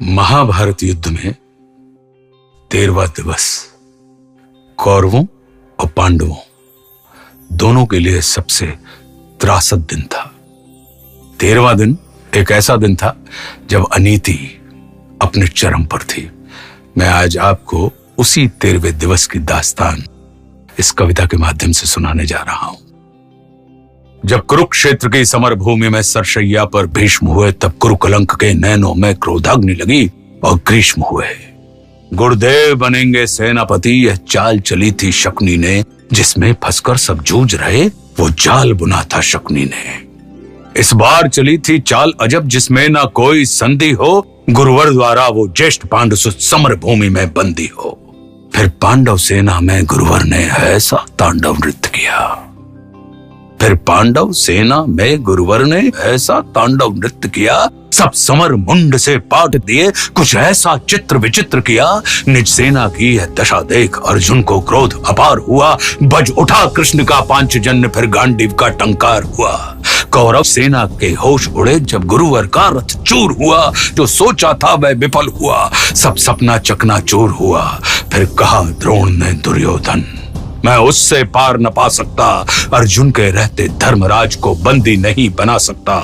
महाभारत युद्ध में 13वां दिवस कौरवों और पांडवों दोनों के लिए सबसे त्रासद दिन था। 13वां दिन एक ऐसा दिन था जब अनीति अपने चरम पर थी। मैं आज आपको उसी 13वें दिवस की दास्तान इस कविता के माध्यम से सुनाने जा रहा हूं। जब कुरुक्षेत्र की समर भूमि में सरशैया पर भीष्म हुए, तब कुरुकलंक के नैनों में क्रोधाग्नि लगी और ग्रीष्म हुए। गुरुदेव बनेंगे सेनापति, यह चाल चली थी शकुनी ने, जिसमें फंसकर सब जूझ रहे वो जाल बुना था शकुनी ने। इस बार चली थी चाल अजब, जिसमें ना कोई संधि हो, गुरुवर द्वारा वो ज्येष्ठ पांडु समर भूमि में बंदी हो। फिर पांडव सेना में गुरुवर ने ऐसा तांडव नृत्य किया। फिर पांडव सेना में गुरुवर ने ऐसा तांडव नृत्य किया, सब समर मुंड से पाट दिए, कुछ ऐसा चित्र विचित्र किया। निज सेना की यह दशा देख अर्जुन को क्रोध अपार हुआ। बज उठा कृष्ण का पांचजन्य, फिर गांडीव का टंकार हुआ। कौरव सेना के होश उड़े जब गुरुवर का रथ चूर हुआ। जो सोचा था वह विफल हुआ, सब सपना चकनाचूर हुआ। फिर कहा द्रोण ने दुर्योधन, मैं उससे पार न पा सकता, अर्जुन के रहते धर्मराज को बंदी नहीं बना सकता।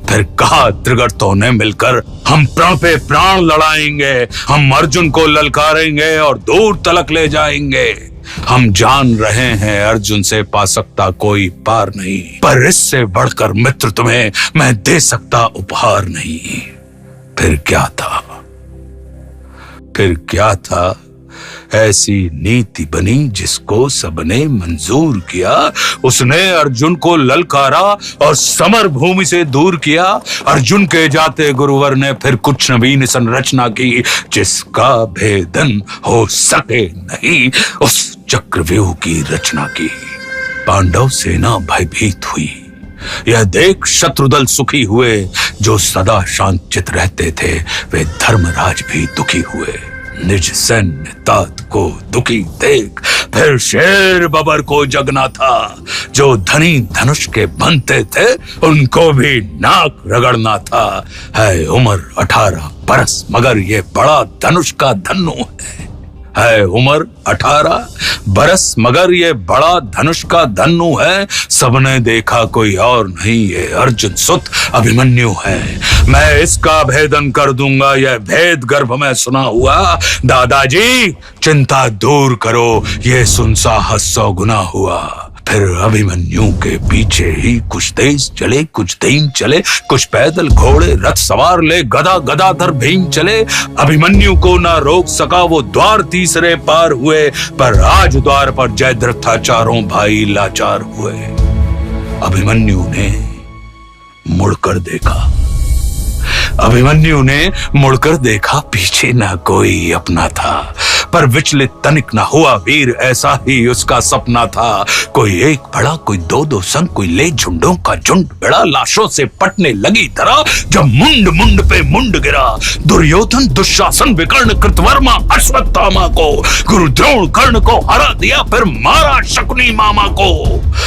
फिर कहा त्रिगर्तों ने मिलकर, हम प्राण पे प्राण लड़ाएंगे, हम अर्जुन को ललकारेंगे और दूर तलक ले जाएंगे। हम जान रहे हैं अर्जुन से पा सकता कोई पार नहीं, पर इससे बढ़कर मित्र तुम्हें मैं दे सकता उपहार नहीं। फिर क्या था, फिर क्या था, ऐसी नीति बनी जिसको सबने मंजूर किया। उसने अर्जुन को ललकारा और समर भूमि से दूर किया। अर्जुन के जाते गुरुवर ने फिर कुछ नवीन संरचना की, जिसका भेदन हो सके नहीं, उस चक्रव्यूह की रचना की। पांडव सेना भयभीत हुई, यह देख शत्रुदल सुखी हुए। जो सदा शांत चित रहते थे वे धर्मराज भी दुखी हुए। निज सैन्य तात को दुखी देख फिर शेर बबर को जगना था। जो धनी धनुष के बनते थे उनको भी नाक रगड़ना था। है उम्र 18 बरस मगर ये बड़ा धनुष का धन्नु है उम्र 18 बरस मगर ये बड़ा धनुष का धन्नु है। सबने देखा कोई और नहीं, ये अर्जुन सुत अभिमन्यु है। मैं इसका भेदन कर दूंगा, यह भेद गर्भ में सुना हुआ। दादाजी चिंता दूर करो, ये सुन साहस 100 गुना हुआ। फिर अभिमन्यु के पीछे ही कुछ तेज चले, कुछ धीम चले, कुछ पैदल घोड़े रथ सवार ले, गदा गदाधर भीम चले। अभिमन्यु को ना रोक सका वो द्वार तीसरे पार हुए, पर राज द्वार पर जयद्रथ था, चारों भाई लाचार हुए। अभिमन्यु ने मुड़कर देखा, अभिमन्यु ने मुड़कर देखा, पीछे ना कोई अपना था, पर विचलित तनिक न हुआ वीर, ऐसा ही उसका सपना था। कोई एक बढ़ा, कोई दो संग, कोई ले झुंडों का झुंड बड़ा, लाशों से पटने लगी तरह। जब मुंड मुंड पे मुंड गिरा, दुर्योधन दुशासन विकर्ण कृतवर्मा अश्वत्थामा को, गुरु द्रोण कर्ण को हरा दिया, फिर मारा शकुनी मामा को।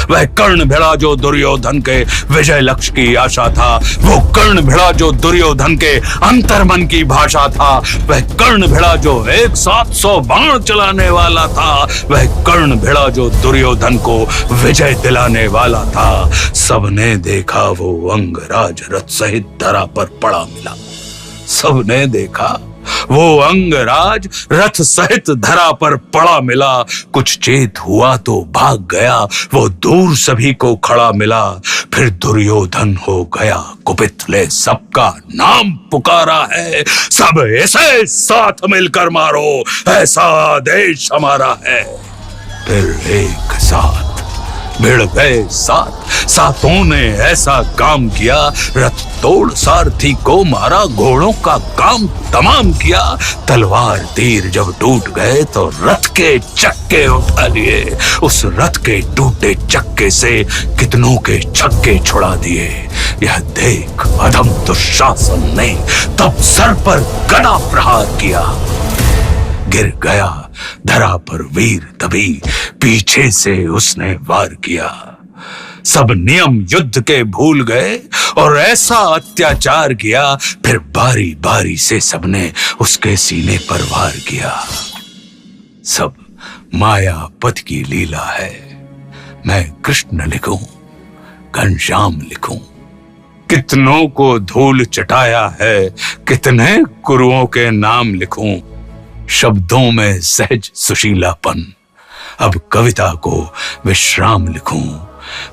वह कर्ण भिड़ा जो दुर्योधन के विजय लक्ष्य की आशा था, वो कर्ण भिड़ा जो दुर्योधन के अंतर्मन की भाषा था। वह कर्ण भिड़ा जो एक साथ 100 बाण चलाने वाला था। वह कर्ण भिड़ा जो दुर्योधन को विजय दिलाने वाला था। सबने देखा वो अंगराज रथ सहित धरा पर पड़ा मिला। सबने देखा वो अंगराज रथ सहित धरा पर पड़ा मिला। कुछ चेत हुआ तो भाग गया, वो दूर सभी को खड़ा मिला। फिर दुर्योधन हो गया कुपित, ले सबका नाम पुकारा है। सब ऐसे साथ मिलकर मारो, ऐसा आदेश हमारा है। फिर एक साथ भिड़ गए सातों ने ऐसा काम किया। रथ तोड़ सारथी को मारा, घोड़ों का काम तमाम किया। तलवार तीर जब टूट गए तो रथ के चक्के उठा लिए। उस रथ के टूटे चक्के से कितनों के छक्के छुड़ा दिए। यह देख अधम दुशासन ने तब सर पर गदा प्रहार किया। गिर गया धरा पर वीर, तभी पीछे से उसने वार किया। सब नियम युद्ध के भूल गए और ऐसा अत्याचार किया, फिर बारी बारी से सबने उसके सीने पर वार किया। सब मायापत की लीला है। मैं कृष्ण लिखूं, घनश्याम लिखूं, कितनों को धूल चटाया है, कितने गुरुओं के नाम लिखूं। शब्दों में सहज सुशीलापन, अब कविता को विश्राम लिखूं।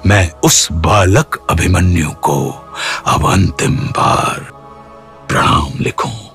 मैं उस बालक अभिमन्यु को अब अंतिम बार प्रणाम लिखूं।